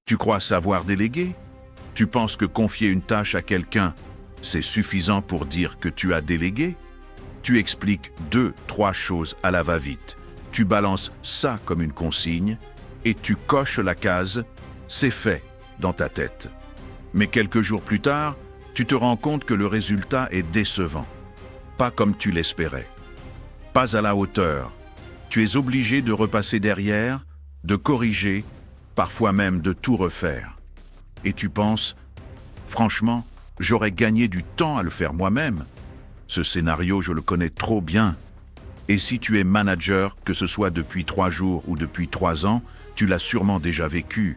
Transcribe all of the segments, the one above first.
Tu crois savoir déléguer? Tu penses que confier une tâche à quelqu'un, c'est suffisant pour dire que tu as délégué? Tu expliques 2-3 choses à la va-vite. Tu balances ça comme une consigne et tu coches la case « c'est fait » dans ta tête. Mais quelques jours plus tard, tu te rends compte que le résultat est décevant. Pas comme tu l'espérais. Pas à la hauteur. Tu es obligé de repasser derrière, de corriger, parfois même de tout refaire. Et tu penses, franchement, j'aurais gagné du temps à le faire moi-même. Ce scénario, je le connais trop bien. Et si tu es manager, que ce soit depuis 3 jours ou depuis 3 ans, tu l'as sûrement déjà vécu.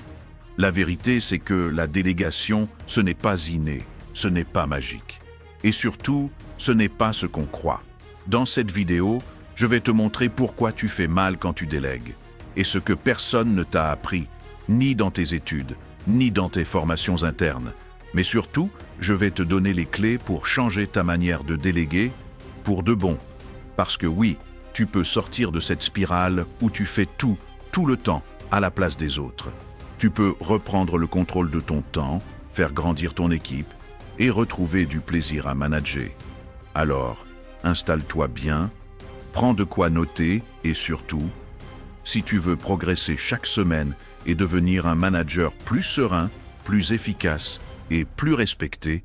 La vérité, c'est que la délégation, ce n'est pas inné, ce n'est pas magique. Et surtout, ce n'est pas ce qu'on croit. Dans cette vidéo, je vais te montrer pourquoi tu fais mal quand tu délègues, et ce que personne ne t'a appris, ni dans tes études, ni dans tes formations internes. Mais surtout, je vais te donner les clés pour changer ta manière de déléguer pour de bon. Parce que oui, tu peux sortir de cette spirale où tu fais tout le temps, à la place des autres. Tu peux reprendre le contrôle de ton temps, faire grandir ton équipe et retrouver du plaisir à manager. Alors, installe-toi bien, prends de quoi noter et surtout, si tu veux progresser chaque semaine et devenir un manager plus serein, plus efficace et plus respecté,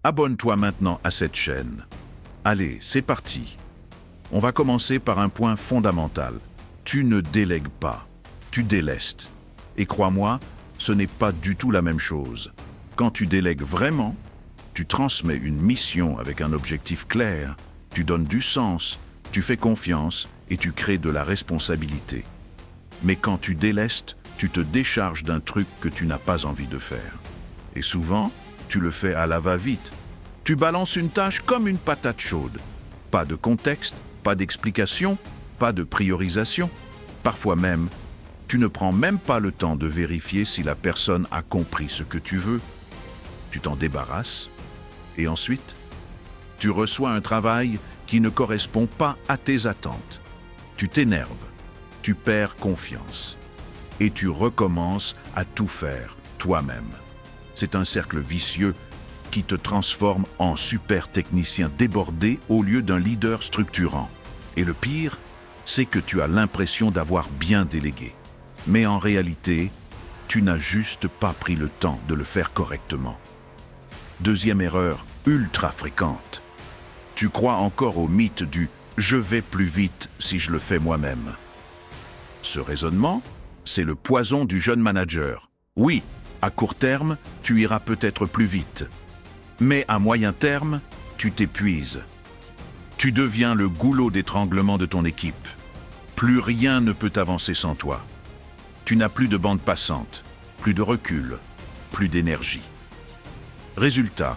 abonne-toi maintenant à cette chaîne. Allez, c'est parti. On va commencer par un point fondamental. Tu ne délègues pas, tu délestes. Et crois-moi, ce n'est pas du tout la même chose. Quand tu délègues vraiment, tu transmets une mission avec un objectif clair, tu donnes du sens, tu fais confiance et tu crées de la responsabilité. Mais quand tu délestes, tu te décharges d'un truc que tu n'as pas envie de faire. Et souvent, tu le fais à la va-vite. Tu balances une tâche comme une patate chaude. Pas de contexte, pas d'explication, pas de priorisation. Parfois même, tu ne prends même pas le temps de vérifier si la personne a compris ce que tu veux. Tu t'en débarrasses et ensuite, tu reçois un travail qui ne correspond pas à tes attentes. Tu t'énerves, tu perds confiance et tu recommences à tout faire toi-même. C'est un cercle vicieux qui te transforme en super technicien débordé au lieu d'un leader structurant. Et le pire, c'est que tu as l'impression d'avoir bien délégué. Mais en réalité, tu n'as juste pas pris le temps de le faire correctement. Deuxième erreur ultra fréquente. Tu crois encore au mythe du « je vais plus vite si je le fais moi-même ». Ce raisonnement, c'est le poison du jeune manager. Oui, à court terme, tu iras peut-être plus vite. Mais à moyen terme, tu t'épuises. Tu deviens le goulot d'étranglement de ton équipe. Plus rien ne peut avancer sans toi. Tu n'as plus de bande passante, plus de recul, plus d'énergie. Résultat,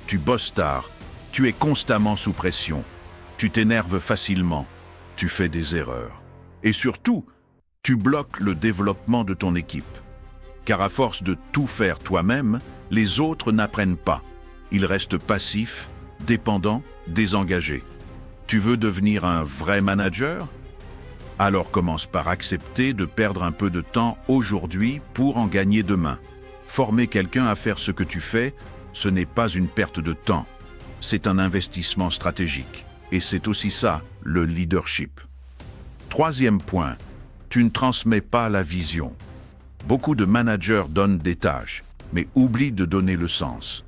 tu bosses tard, tu es constamment sous pression, tu t'énerves facilement, tu fais des erreurs. Et surtout, tu bloques le développement de ton équipe. Car à force de tout faire toi-même, les autres n'apprennent pas. Ils restent passifs, dépendants, désengagés. Tu veux devenir un vrai manager ? Alors commence par accepter de perdre un peu de temps aujourd'hui pour en gagner demain. Former quelqu'un à faire ce que tu fais, ce n'est pas une perte de temps. C'est un investissement stratégique. Et c'est aussi ça, le leadership. Troisième point, tu ne transmets pas la vision. Beaucoup de managers donnent des tâches, mais oublient de donner le sens.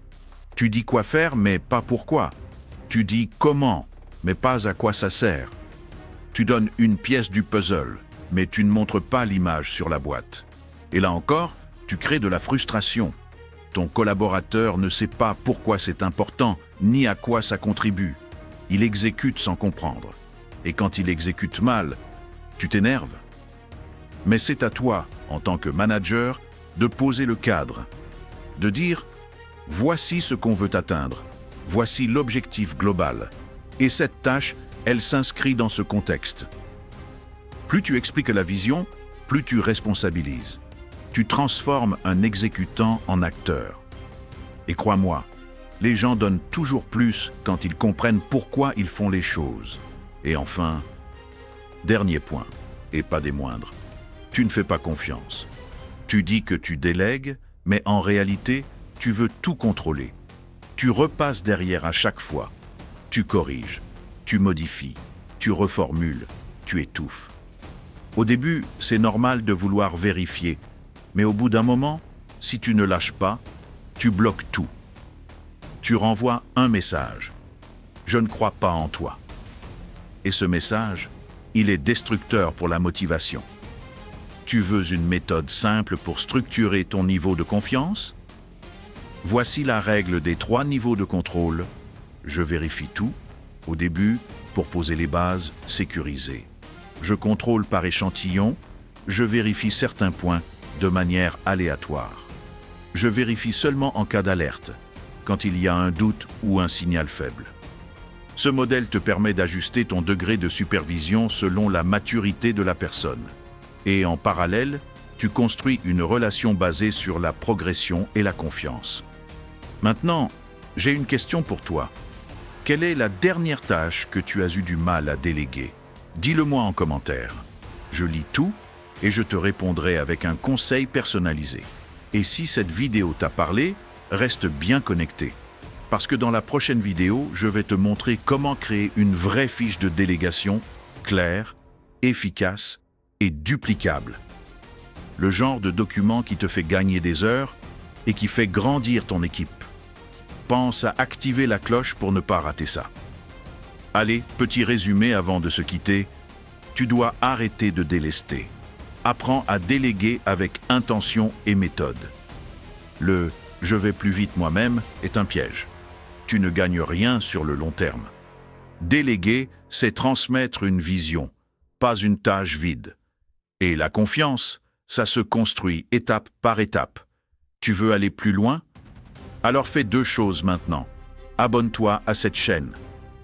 Tu dis quoi faire, mais pas pourquoi. Tu dis comment, mais pas à quoi ça sert. Tu donnes une pièce du puzzle, mais tu ne montres pas l'image sur la boîte. Et là encore, tu crées de la frustration. Ton collaborateur ne sait pas pourquoi c'est important, ni à quoi ça contribue. Il exécute sans comprendre. Et quand il exécute mal, tu t'énerves. Mais c'est à toi, en tant que manager, de poser le cadre. De dire « voici ce qu'on veut atteindre, voici l'objectif global. Et cette tâche, elle s'inscrit dans ce contexte. » Plus tu expliques la vision, plus tu responsabilises. Tu transformes un exécutant en acteur. Et crois-moi, les gens donnent toujours plus quand ils comprennent pourquoi ils font les choses. Et enfin, dernier point, et pas des moindres, tu ne fais pas confiance. Tu dis que tu délègues, mais en réalité, tu veux tout contrôler. Tu repasses derrière à chaque fois. Tu corriges, tu modifies, tu reformules, tu étouffes. Au début, c'est normal de vouloir vérifier, mais au bout d'un moment, si tu ne lâches pas, tu bloques tout. Tu renvoies un message. Je ne crois pas en toi. Et ce message, il est destructeur pour la motivation. Tu veux une méthode simple pour structurer ton niveau de confiance? Voici la règle des 3 niveaux de contrôle. Je vérifie tout, au début, pour poser les bases, sécurisées. Je contrôle par échantillon, je vérifie certains points de manière aléatoire. Je vérifie seulement en cas d'alerte, quand il y a un doute ou un signal faible. Ce modèle te permet d'ajuster ton degré de supervision selon la maturité de la personne. Et en parallèle, tu construis une relation basée sur la progression et la confiance. Maintenant, j'ai une question pour toi. Quelle est la dernière tâche que tu as eu du mal à déléguer? Dis-le-moi en commentaire. Je lis tout et je te répondrai avec un conseil personnalisé. Et si cette vidéo t'a parlé, reste bien connecté. Parce que dans la prochaine vidéo, je vais te montrer comment créer une vraie fiche de délégation claire, efficace et duplicable. Le genre de document qui te fait gagner des heures et qui fait grandir ton équipe. Pense à activer la cloche pour ne pas rater ça. Allez, petit résumé avant de se quitter. Tu dois arrêter de délester. Apprends à déléguer avec intention et méthode. Le « je vais plus vite moi-même » est un piège. Tu ne gagnes rien sur le long terme. Déléguer, c'est transmettre une vision, pas une tâche vide. Et la confiance, ça se construit étape par étape. Tu veux aller plus loin? Alors fais 2 choses maintenant. Abonne-toi à cette chaîne.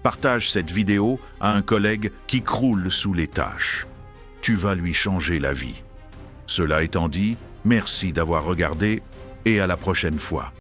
Partage cette vidéo à un collègue qui croule sous les tâches. Tu vas lui changer la vie. Cela étant dit, merci d'avoir regardé et à la prochaine fois.